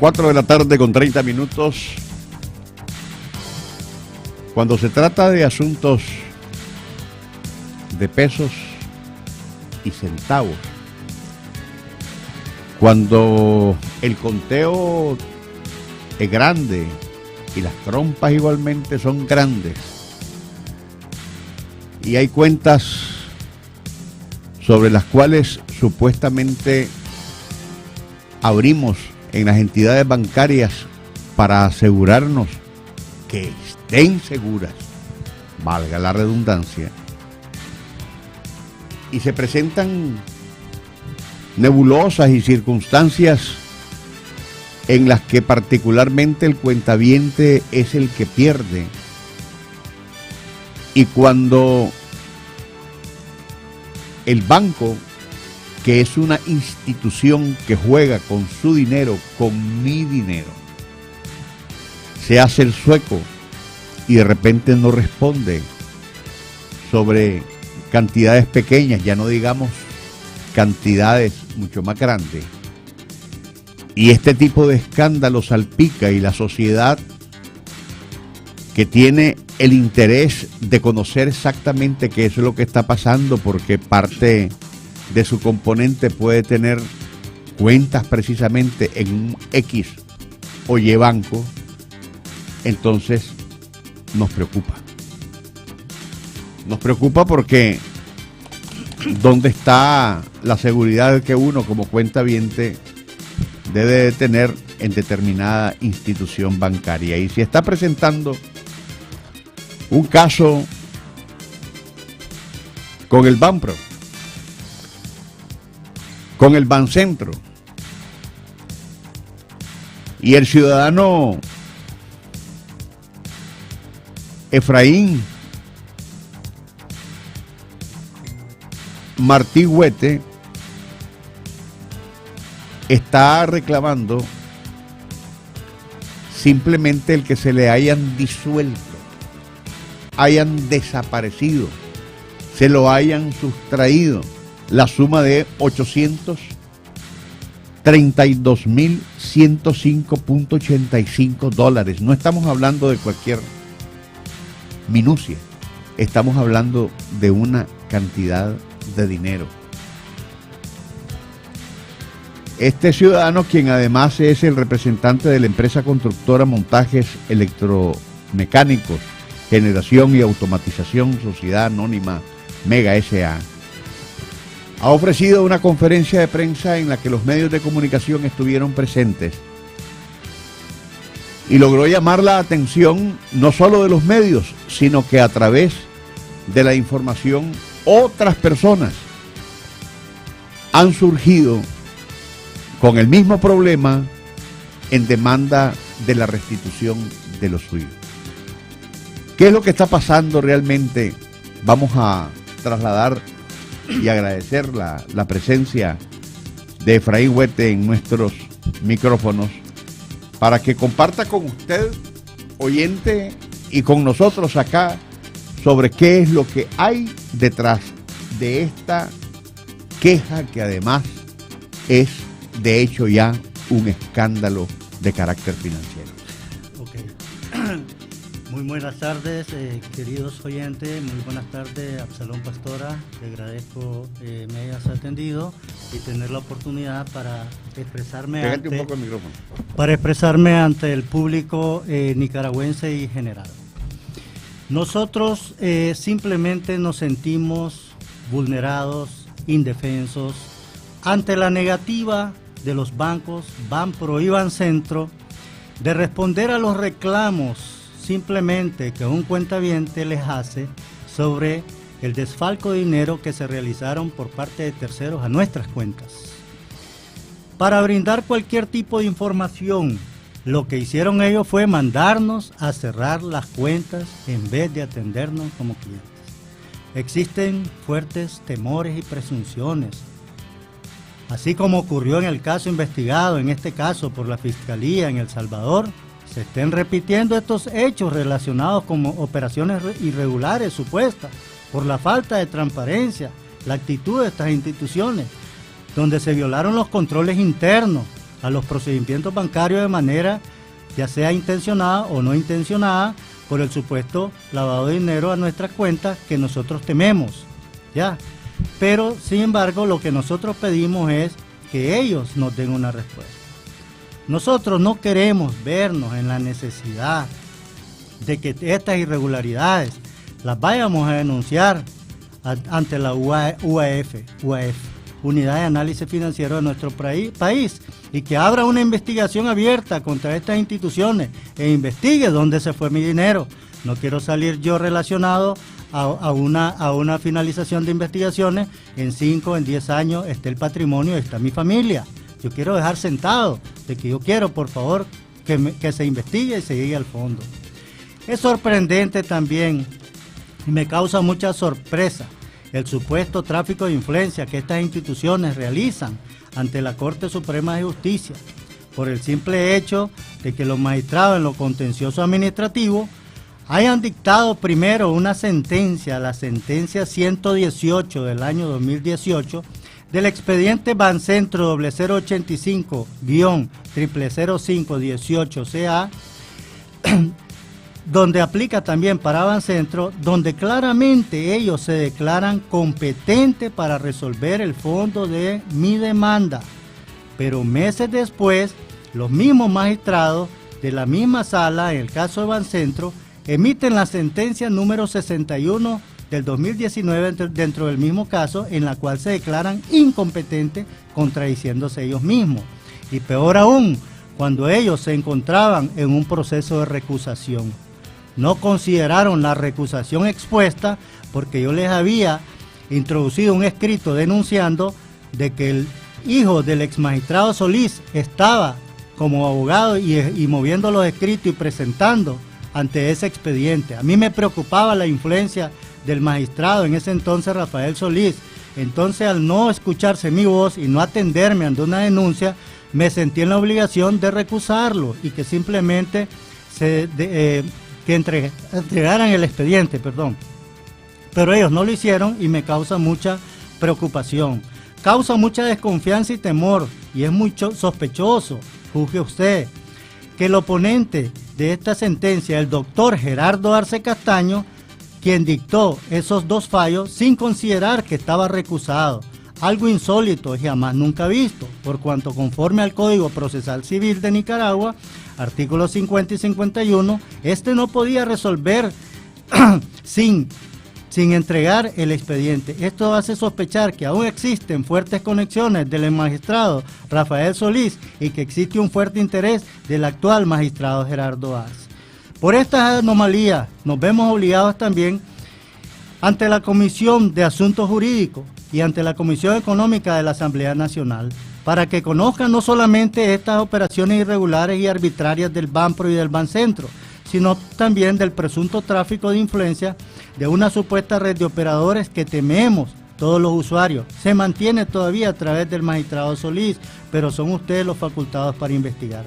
4 de la tarde con 30 minutos. Cuando se trata de asuntos de pesos y centavos, cuando el conteo es grande y las trompas igualmente son grandes y hay cuentas sobre las cuales supuestamente abrimos en las entidades bancarias para asegurarnos que estén seguras, valga la redundancia, y se presentan nebulosas y circunstancias en las que particularmente el cuentaviente es el que pierde, y cuando el banco, que es una institución que juega con su dinero, con mi dinero, se hace el sueco y de repente no responde sobre cantidades pequeñas, ya no digamos cantidades mucho más grandes, y este tipo de escándalo salpica, y la sociedad, que tiene el interés de conocer exactamente qué es lo que está pasando, porque parte de su componente puede tener cuentas precisamente en un X o Y banco, entonces nos preocupa. Nos preocupa porque ¿dónde está la seguridad que uno como cuentaviente debe de tener en determinada institución bancaria? Y si está presentando un caso con el Banpro, con el Bancentro, y el ciudadano Efraín Martí Huete está reclamando simplemente el que se le hayan disuelto, hayan desaparecido, se lo hayan sustraído la suma de $832.105.85. No estamos hablando de cualquier minucia, estamos hablando de una cantidad de dinero. Este ciudadano, quien además es el representante de la empresa constructora Montajes Electromecánicos, Generación y Automatización, Sociedad Anónima Mega S.A., ha ofrecido una conferencia de prensa en la que los medios de comunicación estuvieron presentes y logró llamar la atención no solo de los medios, sino que a través de la información otras personas han surgido con el mismo problema en demanda de la restitución de lo suyo. ¿Qué es lo que está pasando realmente? Vamos a trasladar y agradecer la presencia de Efraín Huete en nuestros micrófonos para que comparta con usted, oyente, y con nosotros acá sobre qué es lo que hay detrás de esta queja, que además es de hecho ya un escándalo de carácter financiero. Okay. Muy buenas tardes, queridos oyentes, muy buenas tardes, Absalón Pastora. Te agradezco me hayas atendido y tener la oportunidad para expresarme ante el público nicaragüense y general. Nosotros simplemente nos sentimos vulnerados, indefensos, ante la negativa de los bancos Banpro y Bancentro de responder a los reclamos simplemente que un cuentaviente les hace sobre el desfalco de dinero que se realizaron por parte de terceros a nuestras cuentas. Para brindar cualquier tipo de información, lo que hicieron ellos fue mandarnos a cerrar las cuentas en vez de atendernos como clientes. Existen fuertes temores y presunciones, así como ocurrió en el caso investigado, en este caso por la Fiscalía en El Salvador, se estén repitiendo estos hechos relacionados con operaciones irregulares supuestas por la falta de transparencia, la actitud de estas instituciones, donde se violaron los controles internos, a los procedimientos bancarios de manera ya sea intencionada o no intencionada por el supuesto lavado de dinero a nuestras cuentas que nosotros tememos, ¿ya? Pero, sin embargo, lo que nosotros pedimos es que ellos nos den una respuesta. Nosotros no queremos vernos en la necesidad de que estas irregularidades las vayamos a denunciar ante la UAF, Unidad de Análisis Financiero de nuestro país, y que abra una investigación abierta contra estas instituciones e investigue dónde se fue mi dinero. No quiero salir yo relacionado a una finalización de investigaciones. En 5, en 10 años esté el patrimonio, está mi familia. Yo quiero dejar sentado de que yo quiero, por favor, que se investigue y se llegue al fondo. Es sorprendente también, y me causa mucha sorpresa, el supuesto tráfico de influencia que estas instituciones realizan ante la Corte Suprema de Justicia, por el simple hecho de que los magistrados en lo contencioso administrativo hayan dictado primero una sentencia, la sentencia 118 del año 2018, del expediente Bancentro 0085-00518CA, donde aplica también para Bancentro, donde claramente ellos se declaran competentes para resolver el fondo de mi demanda. Pero meses después, los mismos magistrados de la misma sala, en el caso de Bancentro, emiten la sentencia número 61 del 2019 dentro del mismo caso, en la cual se declaran incompetentes, contradiciéndose ellos mismos. Y peor aún, cuando ellos se encontraban en un proceso de recusación. No consideraron la recusación expuesta porque yo les había introducido un escrito denunciando de que el hijo del ex magistrado Solís estaba como abogado y moviendo los escritos y presentando ante ese expediente. A mí me preocupaba la influencia del magistrado en ese entonces, Rafael Solís. Entonces, al no escucharse mi voz y no atenderme ante una denuncia, me sentí en la obligación de recusarlo y que simplemente entregaran el expediente, perdón. Pero ellos no lo hicieron y me causa mucha preocupación. Causa mucha desconfianza y temor, y es muy sospechoso, juzgue usted, que el oponente de esta sentencia, el doctor Gerardo Arce Castaño, quien dictó esos dos fallos sin considerar que estaba recusado. Algo insólito y jamás nunca visto, por cuanto conforme al Código Procesal Civil de Nicaragua, artículos 50 y 51, este no podía resolver sin entregar el expediente. Esto hace sospechar que aún existen fuertes conexiones del magistrado Rafael Solís y que existe un fuerte interés del actual magistrado Gerardo Arce. Por estas anomalías nos vemos obligados también ante la Comisión de Asuntos Jurídicos y ante la Comisión Económica de la Asamblea Nacional, para que conozcan no solamente estas operaciones irregulares y arbitrarias del Banpro y del Bancentro, sino también del presunto tráfico de influencia de una supuesta red de operadores que tememos todos los usuarios. Se mantiene todavía a través del magistrado Solís, pero son ustedes los facultados para investigar.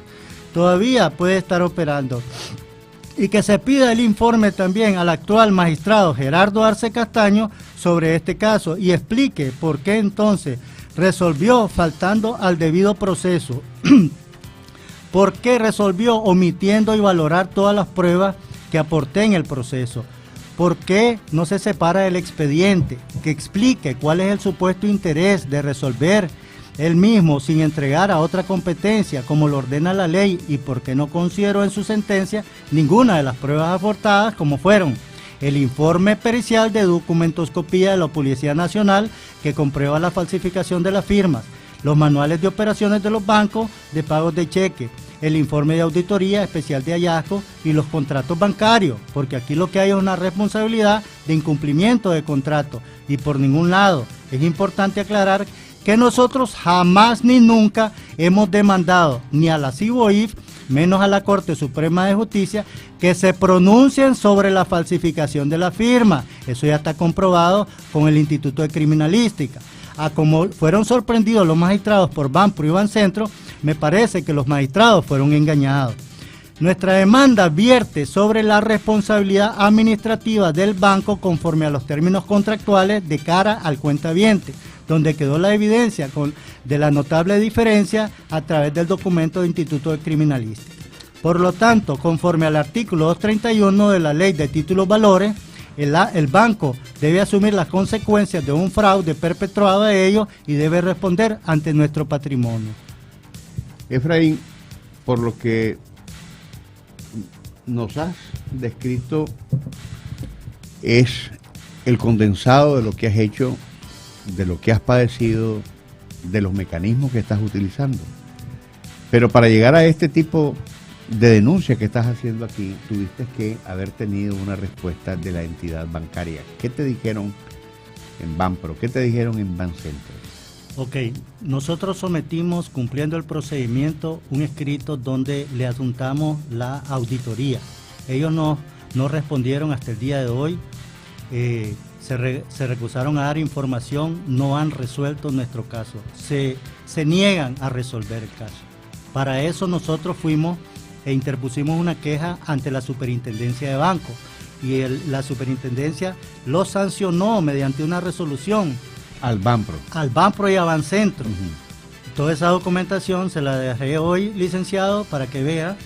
Todavía puede estar operando. Y que se pida el informe también al actual magistrado Gerardo Arce Castaño sobre este caso y explique por qué entonces resolvió faltando al debido proceso. ¿Por qué resolvió omitiendo y valorar todas las pruebas que aporté en el proceso? ¿Por qué no se separa del expediente? Que explique cuál es el supuesto interés de resolver él mismo sin entregar a otra competencia como lo ordena la ley, y por qué no consideró en su sentencia ninguna de las pruebas aportadas, como fueron el informe pericial de documentoscopía de la Policía Nacional que comprueba la falsificación de las firmas, los manuales de operaciones de los bancos de pagos de cheque, el informe de auditoría especial de hallazgo y los contratos bancarios, porque aquí lo que hay es una responsabilidad de incumplimiento de contrato, y por ningún lado. Es importante aclarar que nosotros jamás ni nunca hemos demandado ni a la CIBOIF, menos a la Corte Suprema de Justicia, que se pronuncien sobre la falsificación de la firma. Eso ya está comprobado con el Instituto de Criminalística. Como fueron sorprendidos los magistrados por Banpro y Bancentro, me parece que los magistrados fueron engañados. Nuestra demanda vierte sobre la responsabilidad administrativa del banco conforme a los términos contractuales de cara al cuentaviente, donde quedó la evidencia de la notable diferencia a través del documento de Instituto de Criminalística. Por lo tanto, conforme al artículo 231 de la Ley de Títulos Valores, el banco debe asumir las consecuencias de un fraude perpetrado a ellos y debe responder ante nuestro patrimonio. Efraín, por lo que nos has descrito, es el condensado de lo que has hecho, de lo que has padecido, de los mecanismos que estás utilizando. Pero para llegar a este tipo de denuncia que estás haciendo aquí, tuviste que haber tenido una respuesta de la entidad bancaria. ¿Qué te dijeron en Banpro? ¿Qué te dijeron en Bancentro? Ok, nosotros sometimos, cumpliendo el procedimiento, un escrito donde le adjuntamos la auditoría. Ellos no respondieron hasta el día de hoy, se recusaron a dar información, no han resuelto nuestro caso, se niegan a resolver el caso. Para eso nosotros fuimos e interpusimos una queja ante la Superintendencia de Banco y la Superintendencia lo sancionó mediante una resolución. Al Banpro. Al Banpro y a Bancentro. Toda esa documentación se la dejé hoy, licenciado, para que vea,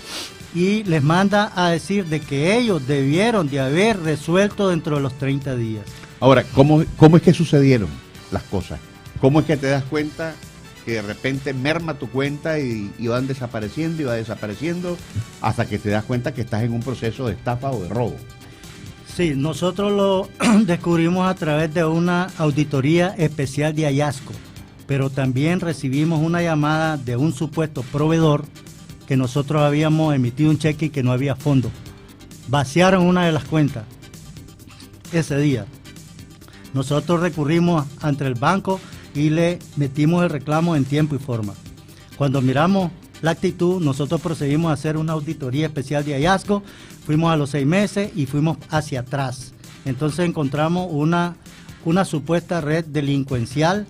y les manda a decir de que ellos debieron de haber resuelto dentro de los 30 días. Ahora, ¿cómo es que sucedieron las cosas? ¿Cómo es que te das cuenta que de repente merma tu cuenta y van desapareciendo y va desapareciendo hasta que te das cuenta que estás en un proceso de estafa o de robo? Sí, nosotros lo descubrimos a través de una auditoría especial de hallazgo, pero también recibimos una llamada de un supuesto proveedor que nosotros habíamos emitido un cheque y que no había fondo. Vaciaron una de las cuentas ese día. Nosotros recurrimos ante el banco y le metimos el reclamo en tiempo y forma. Cuando miramos la actitud, nosotros procedimos a hacer una auditoría especial de hallazgo, fuimos a los 6 meses y fuimos hacia atrás. Entonces encontramos una supuesta red delincuencial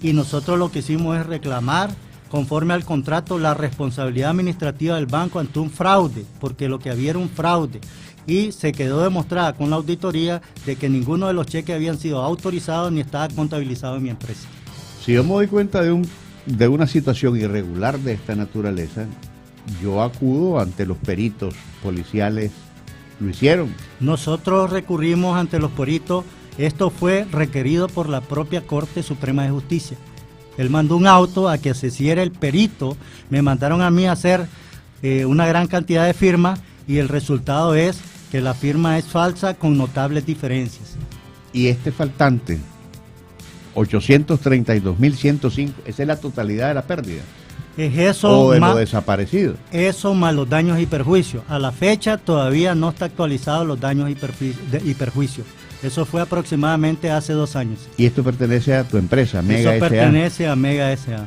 y nosotros lo que hicimos es reclamar, conforme al contrato, la responsabilidad administrativa del banco ante un fraude, porque lo que había era un fraude. Y se quedó demostrada con la auditoría de que ninguno de los cheques habían sido autorizados ni estaba contabilizado en mi empresa. Si yo me doy cuenta de una situación irregular de esta naturaleza, yo acudo ante los peritos policiales. ¿Lo hicieron? Nosotros recurrimos ante los peritos. Esto fue requerido por la propia Corte Suprema de Justicia. Él mandó un auto a que se hiciera el perito. Me mandaron a mí a hacer una gran cantidad de firmas y el resultado es que la firma es falsa con notables diferencias. Y este faltante, 832.105, esa es la totalidad de la pérdida. Es eso, o de lo desaparecido. Eso más los daños y perjuicios. A la fecha todavía no está actualizado los daños y perjuicios. Eso fue aproximadamente hace 2 años. ¿Y esto pertenece a tu empresa, Mega S.A.? Eso pertenece a Mega S.A.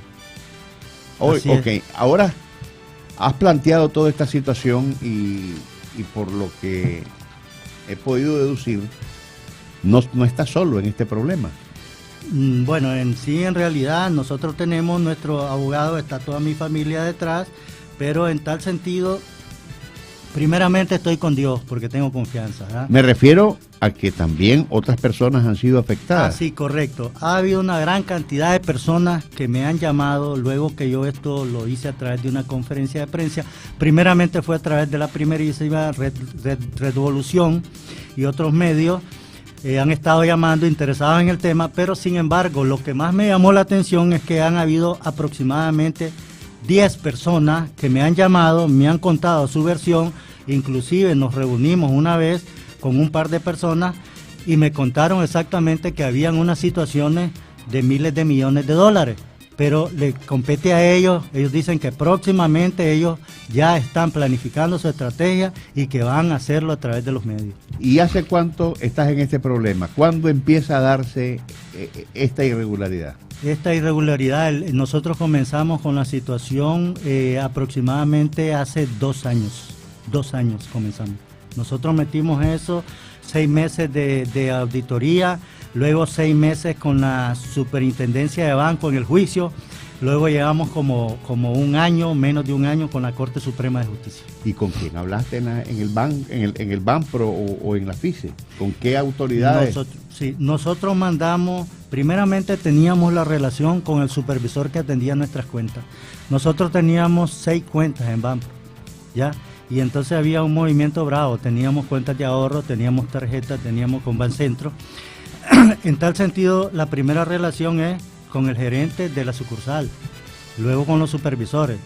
Ok, ahora has planteado toda esta situación y por lo que he podido deducir, no estás solo en este problema. Bueno, en realidad nosotros tenemos nuestro abogado, está toda mi familia detrás, pero en tal sentido, primeramente estoy con Dios porque tengo confianza, ¿verdad? Me refiero a que también otras personas han sido afectadas. Ah, sí, correcto. Ha habido una gran cantidad de personas que me han llamado luego que yo esto lo hice a través de una conferencia de prensa. Primeramente fue a través de la primerísima Revolución y otros medios. Han estado llamando interesados en el tema, pero sin embargo lo que más me llamó la atención es que han habido aproximadamente 10 personas que me han llamado, me han contado su versión, inclusive nos reunimos una vez con un par de personas y me contaron exactamente que habían unas situaciones de miles de millones de dólares, pero le compete a ellos dicen que próximamente ellos ya están planificando su estrategia y que van a hacerlo a través de los medios. ¿Y hace cuánto estás en este problema? ¿Cuándo empieza a darse esta irregularidad? Esta irregularidad, nosotros comenzamos con la situación aproximadamente hace 2 años. 2 años comenzamos. Nosotros metimos eso, 6 meses de auditoría, luego 6 meses con la Superintendencia de Banco en el juicio. Luego llegamos como un año, menos de un año, con la Corte Suprema de Justicia. ¿Y con quién hablaste en el Banpro o en la FICE? ¿Con qué autoridades? Nosotros mandamos, primeramente teníamos la relación con el supervisor que atendía nuestras cuentas. Nosotros teníamos 6 cuentas en Banpro, ¿ya? Y entonces había un movimiento bravo, teníamos cuentas de ahorro, teníamos tarjetas, teníamos con Bancentro. En tal sentido, la primera relación es con el gerente de la sucursal, luego con los supervisores.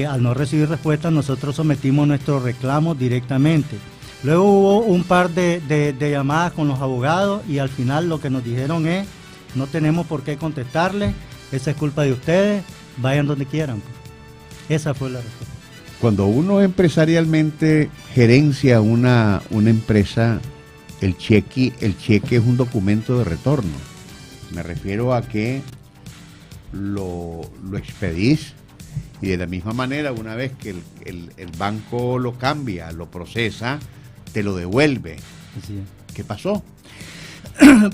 Al no recibir respuesta, nosotros sometimos nuestro reclamo directamente. Luego hubo un par de llamadas con los abogados y al final lo que nos dijeron es, no tenemos por qué contestarle, esa es culpa de ustedes, vayan donde quieran. Esa fue la respuesta. Cuando uno empresarialmente gerencia una empresa, el cheque es un documento de retorno. Me refiero a que lo expedís y de la misma manera, una vez que el banco lo cambia, lo procesa, te lo devuelve. Así es. ¿Qué pasó?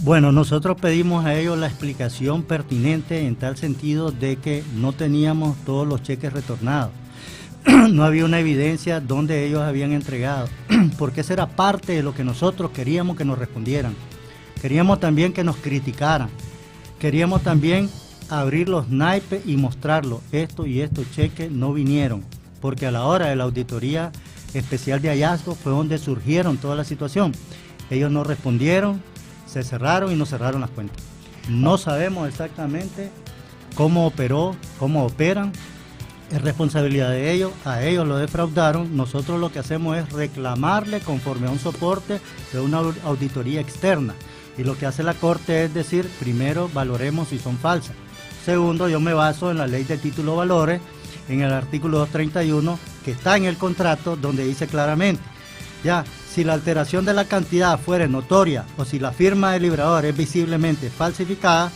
Bueno, nosotros pedimos a ellos la explicación pertinente en tal sentido de que no teníamos todos los cheques retornados. No había una evidencia donde ellos habían entregado, porque esa era parte de lo que nosotros queríamos que nos respondieran. Queríamos también que nos criticaran. Queríamos también abrir los naipes y mostrarlo. Esto y estos cheques no vinieron, porque a la hora de la auditoría especial de hallazgo fue donde surgieron toda la situación. Ellos no respondieron, se cerraron y nos cerraron las cuentas. No sabemos exactamente cómo operan. Es responsabilidad de ellos, a ellos lo defraudaron. Nosotros lo que hacemos es reclamarle conforme a un soporte de una auditoría externa. Y lo que hace la Corte es decir, primero valoremos si son falsas. Segundo, yo me baso en la ley de título valores, en el artículo 231, que está en el contrato, donde dice claramente, ya, si la alteración de la cantidad fuera notoria o si la firma del librador es visiblemente falsificada,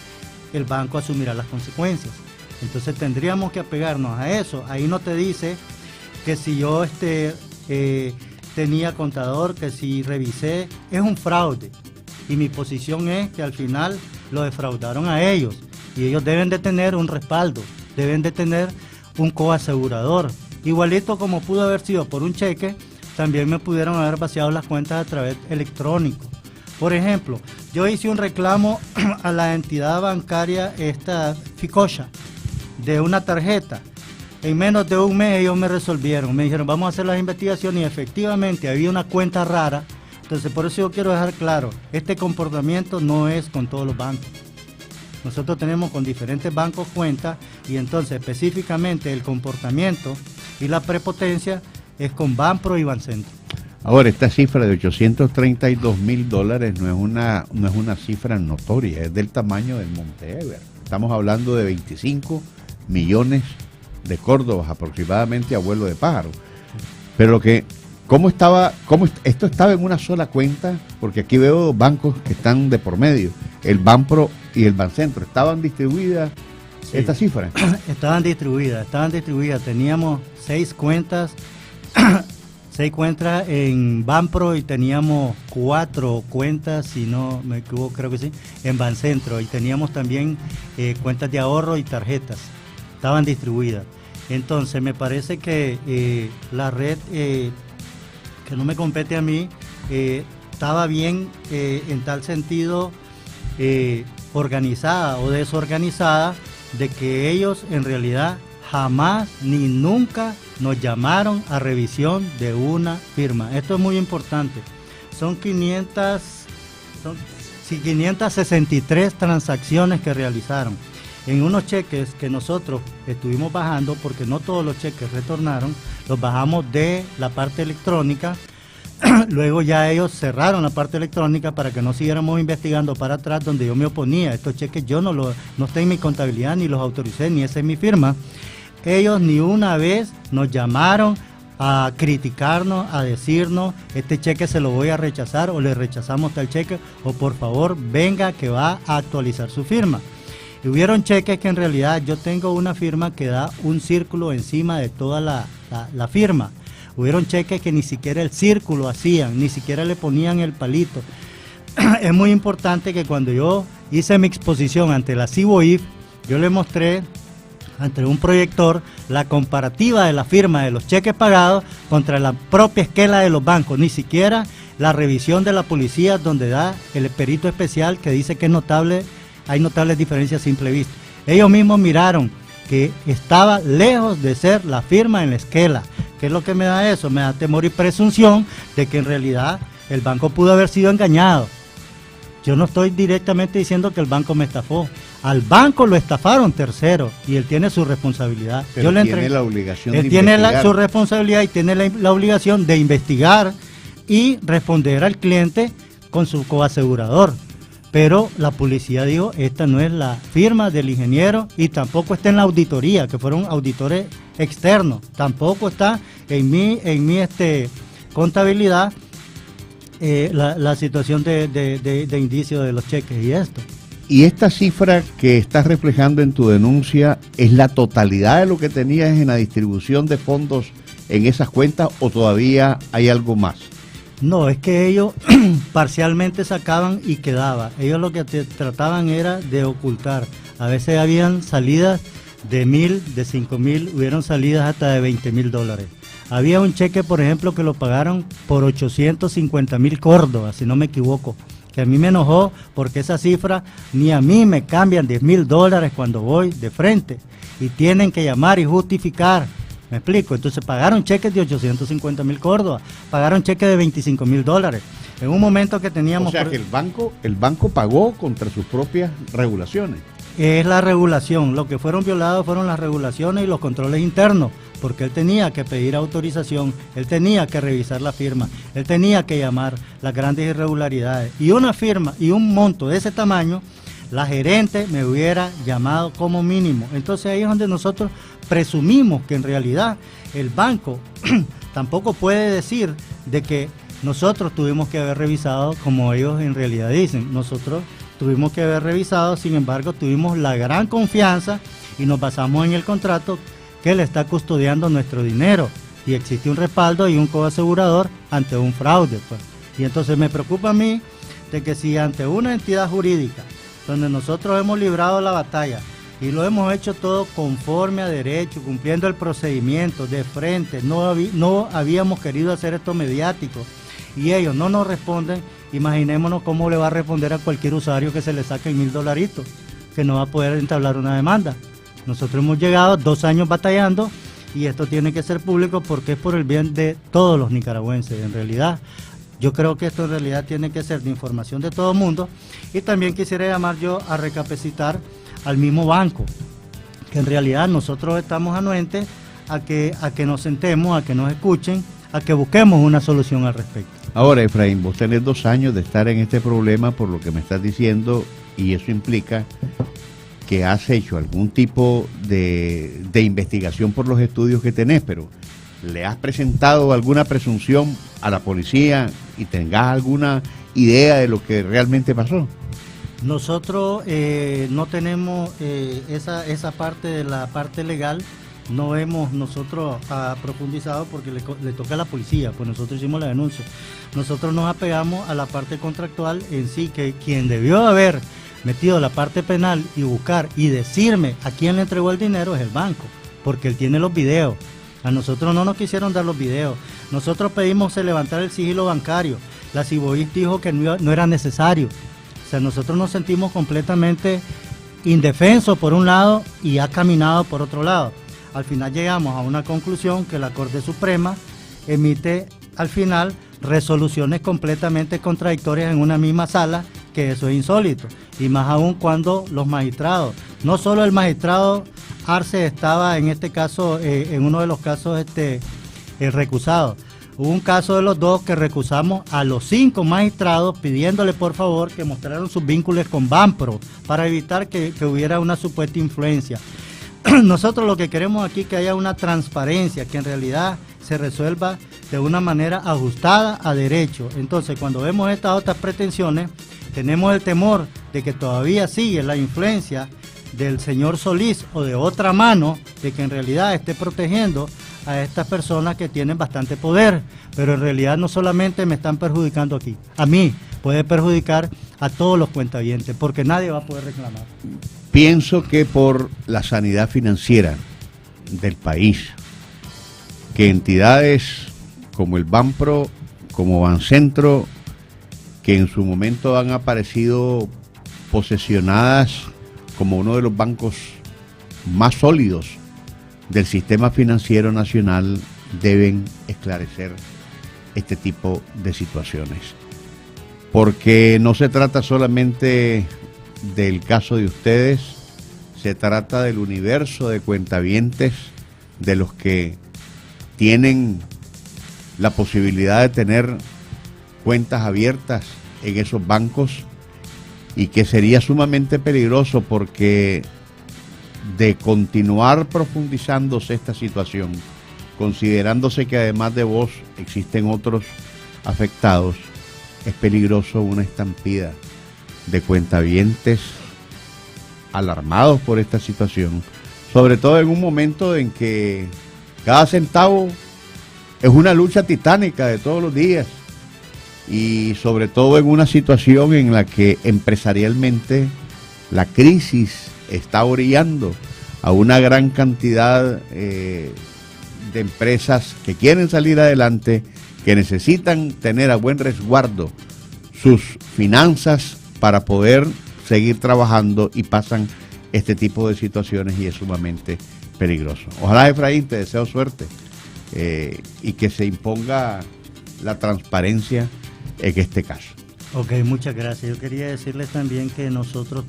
el banco asumirá las consecuencias. Entonces tendríamos que apegarnos a eso. Ahí no te dice que si yo tenía contador, que si revisé, es un fraude. Y mi posición es que al final lo defraudaron a ellos. Y ellos deben de tener un respaldo, deben de tener un coasegurador. Igualito como pudo haber sido por un cheque, también me pudieron haber vaciado las cuentas a través electrónico. Por ejemplo, yo hice un reclamo a la entidad bancaria, Ficocha, de una tarjeta. En menos de un mes ellos me resolvieron, me dijeron vamos a hacer las investigaciones y efectivamente había una cuenta rara. Entonces por eso yo quiero dejar claro, este comportamiento no es con todos los bancos. Nosotros tenemos con diferentes bancos cuentas y entonces específicamente el comportamiento y la prepotencia es con Banpro y Bancentro. Ahora, esta cifra de $832,000 no es una cifra notoria, es del tamaño del Monte Everest. Estamos hablando de 25 millones de córdobas aproximadamente a vuelo de pájaro. Pero esto estaba en una sola cuenta, porque aquí veo bancos que están de por medio, el Banpro y el Bancentro, ¿estaban distribuidas estas cifras? Estaban distribuidas, teníamos 6 cuentas, 6 cuentas en Banpro y teníamos 4 cuentas, si no me equivoco, creo que sí, en Bancentro, y teníamos también cuentas de ahorro y tarjetas, estaban distribuidas. Entonces me parece que la red, que no me compete a mí, estaba bien en tal sentido organizada o desorganizada, de que ellos en realidad jamás ni nunca nos llamaron a revisión de una firma. Esto es muy importante. Son 563 transacciones que realizaron. En unos cheques que nosotros estuvimos bajando, porque no todos los cheques retornaron, los bajamos de la parte electrónica. Luego ya ellos cerraron la parte electrónica para que no siguiéramos investigando para atrás, donde yo me oponía. Estos cheques yo no está en mi contabilidad, ni los autoricé, ni esa es mi firma. Ellos ni una vez nos llamaron a criticarnos, a decirnos, este cheque se lo voy a rechazar, o le rechazamos tal cheque, o por favor venga que va a actualizar su firma. Y hubieron cheques que en realidad yo tengo una firma que da un círculo encima de toda la firma. Hubieron cheques que ni siquiera el círculo hacían, ni siquiera le ponían el palito. Es muy importante que cuando yo hice mi exposición ante la CIBOIF, yo le mostré ante un proyector la comparativa de la firma de los cheques pagados contra la propia esquela de los bancos, ni siquiera la revisión de la policía donde da el perito especial que dice que es notable, hay notables diferencias a simple vista. Ellos mismos miraron que estaba lejos de ser la firma en la esquela. ¿Qué es lo que me da eso? Me da temor y presunción de que en realidad el banco pudo haber sido engañado. Yo no estoy directamente diciendo que el banco me estafó. Al banco lo estafaron terceros y él tiene su responsabilidad. Pero él tiene la obligación de investigar. Él tiene su responsabilidad y tiene la obligación de investigar y responder al cliente con su coasegurador. Pero la policía dijo, esta no es la firma del ingeniero y tampoco está en la auditoría, que fueron auditores externos. Tampoco está en mi contabilidad la situación de indicio de los cheques y esto. ¿Y esta cifra que estás reflejando en tu denuncia es la totalidad de lo que tenías en la distribución de fondos en esas cuentas o todavía hay algo más? No, es que ellos parcialmente sacaban y quedaba. Ellos lo que trataban era de ocultar. A veces habían salidas de 1,000, de 5,000, hubieron salidas hasta de $20,000. Había un cheque, por ejemplo, que lo pagaron por 850,000 córdobas, si no me equivoco, que a mí me enojó porque esa cifra ni a mí me cambian $10,000 cuando voy de frente y tienen que llamar y justificar. ¿Me explico? Entonces pagaron cheques de 850,000 córdobas, pagaron cheques de $25,000. En un momento que teníamos... O sea que el banco pagó contra sus propias regulaciones. Es la regulación, lo que fueron violados fueron las regulaciones y los controles internos, porque él tenía que pedir autorización, él tenía que revisar la firma, él tenía que llamar las grandes irregularidades. Y una firma y un monto de ese tamaño, la gerente me hubiera llamado como mínimo. Entonces ahí es donde nosotros presumimos que en realidad el banco tampoco puede decir de que nosotros tuvimos que haber revisado como ellos en realidad dicen. Nosotros tuvimos que haber revisado, sin embargo tuvimos la gran confianza y nos basamos en el contrato que le está custodiando nuestro dinero y existe un respaldo y un coasegurador ante un fraude, pues. Y entonces me preocupa a mí de que si ante una entidad jurídica donde nosotros hemos librado la batalla y lo hemos hecho todo conforme a derecho, cumpliendo el procedimiento de frente, no habíamos querido hacer esto mediático y ellos no nos responden, imaginémonos cómo le va a responder a cualquier usuario que se le saquen $1,000, que no va a poder entablar una demanda. Nosotros hemos llegado 2 años batallando y esto tiene que ser público porque es por el bien de todos los nicaragüenses. En realidad, yo creo que esto en realidad tiene que ser de información de todo el mundo y también quisiera llamar yo a recapacitar al mismo banco, que en realidad nosotros estamos anuentes a que nos sentemos, a que nos escuchen, a que busquemos una solución al respecto. Ahora, Efraín, vos tenés 2 años de estar en este problema por lo que me estás diciendo y eso implica que has hecho algún tipo de investigación por los estudios que tenés, pero ¿le has presentado alguna presunción a la policía y tengas alguna idea de lo que realmente pasó? Nosotros no tenemos esa parte de la parte legal, no hemos nosotros profundizado porque le toca a la policía, pues nosotros hicimos la denuncia. Nosotros nos apegamos a la parte contractual en sí, que quien debió haber metido la parte penal y buscar y decirme a quién le entregó el dinero es el banco, porque él tiene los videos. A nosotros no nos quisieron dar los videos. Nosotros pedimos se levantar el sigilo bancario. La Cibois dijo que no era necesario. O sea, nosotros nos sentimos completamente indefensos por un lado y ha caminado por otro lado. Al final llegamos a una conclusión que la Corte Suprema emite al final resoluciones completamente contradictorias en una misma sala, que eso es insólito. Y más aún cuando los magistrados, no solo el magistrado Arce estaba en este caso, en uno de los casos recusado. Hubo un caso de los dos que recusamos a los 5 magistrados pidiéndole por favor que mostraran sus vínculos con Banpro para evitar que hubiera una supuesta influencia. Nosotros lo que queremos aquí es que haya una transparencia, que en realidad se resuelva de una manera ajustada a derecho. Entonces, cuando vemos estas otras pretensiones, tenemos el temor de que todavía sigue la influencia del señor Solís o de otra mano, de que en realidad esté protegiendo a estas personas que tienen bastante poder, pero en realidad no solamente me están perjudicando aquí, a mí puede perjudicar a todos los cuentavientes, porque nadie va a poder reclamar. pienso que por la sanidad financiera del país, que entidades como el Banpro, como Bancentro, que en su momento han aparecido posesionadas como uno de los bancos más sólidos del sistema financiero nacional, deben esclarecer este tipo de situaciones. Porque no se trata solamente del caso de ustedes, se trata del universo de cuentavientes, de los que tienen la posibilidad de tener cuentas abiertas en esos bancos, y que sería sumamente peligroso, porque de continuar profundizándose esta situación, considerándose que además de vos existen otros afectados, es peligroso una estampida de cuentavientes alarmados por esta situación, sobre todo en un momento en que cada centavo es una lucha titánica de todos los días, y sobre todo en una situación en la que empresarialmente la crisis está orillando a una gran cantidad de empresas que quieren salir adelante, que necesitan tener a buen resguardo sus finanzas para poder seguir trabajando, y pasan este tipo de situaciones y es sumamente peligroso. Ojalá, Efraín, te deseo suerte y que se imponga la transparencia en este caso. Ok, muchas gracias. Yo quería decirles también que nosotros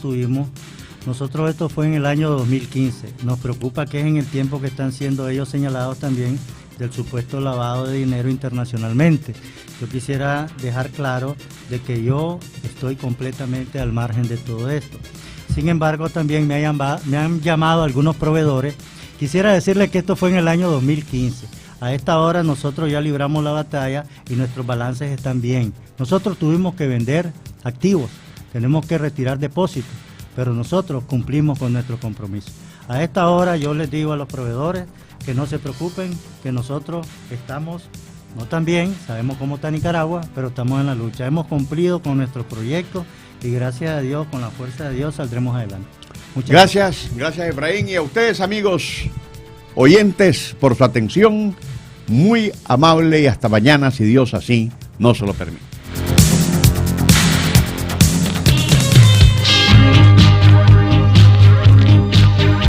esto fue en el año 2015. Nos preocupa que es en el tiempo que están siendo ellos señalados también del supuesto lavado de dinero internacionalmente. Yo quisiera dejar claro de que yo estoy completamente al margen de todo esto. Sin embargo, también me han llamado algunos proveedores. Quisiera decirles que esto fue en el año 2015. A esta hora nosotros ya libramos la batalla y nuestros balances están bien. Nosotros tuvimos que vender activos, tenemos que retirar depósitos, pero nosotros cumplimos con nuestro compromiso. A esta hora yo les digo a los proveedores que no se preocupen, que nosotros estamos, no tan bien, sabemos cómo está Nicaragua, pero estamos en la lucha. Hemos cumplido con nuestros proyectos y gracias a Dios, con la fuerza de Dios, saldremos adelante. Muchas gracias. Gracias, Efraín, y a ustedes, amigos oyentes, por su atención muy amable, y hasta mañana, si Dios así nos lo permite.